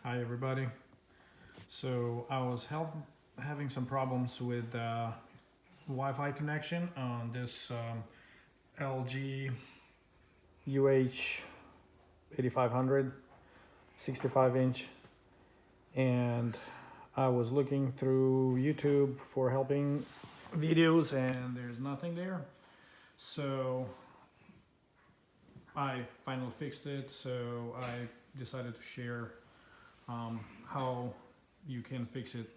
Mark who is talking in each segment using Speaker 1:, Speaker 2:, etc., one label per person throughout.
Speaker 1: Hi everybody. So I was having some problems with Wi-Fi connection on this LG UH 8500 65 inch, and I was looking through YouTube for helping videos and there's nothing there. So I finally fixed it, so I decided to share how you can fix it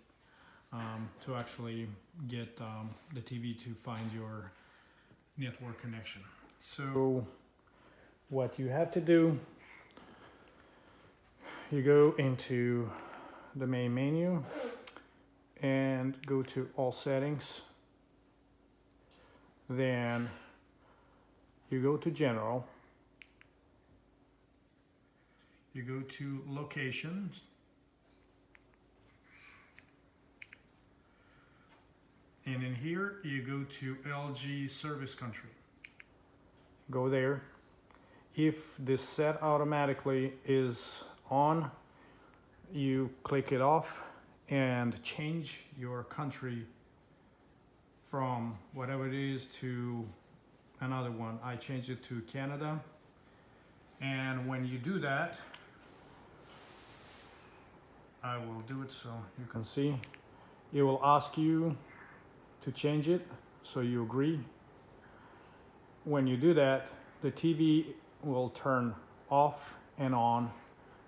Speaker 1: to actually get the TV to find your network connection. So what you have to do, you go into the main menu and go to all settings. Then you go to general. You go to locations. And in here, you go to LG service country. Go there. If this set automatically is on, you click it off and change your country from whatever it is to another one. I changed it to Canada. And when you do that, I will do it so you can see. It will ask you to change it, so you agree. When you do that, the TV will turn off and on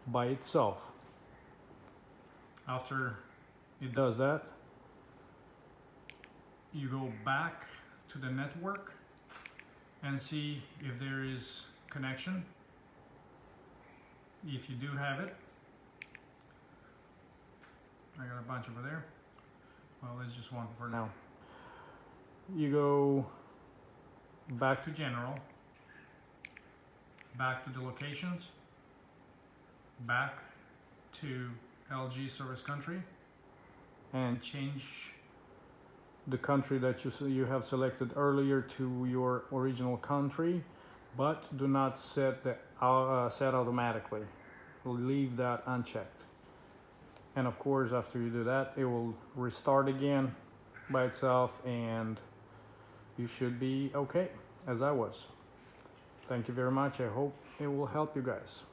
Speaker 1: by itself. After it does that, you go back to the network and see if there is connection. If you do have it, I got a bunch over there. Well, there's just one for now. You go back to general, back to the locations, back to LG service country, and change the country that you have selected earlier to your original country, but do not set the set automatically. Leave that unchecked. And of course, after you do that, it will restart again by itself, and you should be okay, as I was. Thank you very much. I hope it will help you guys.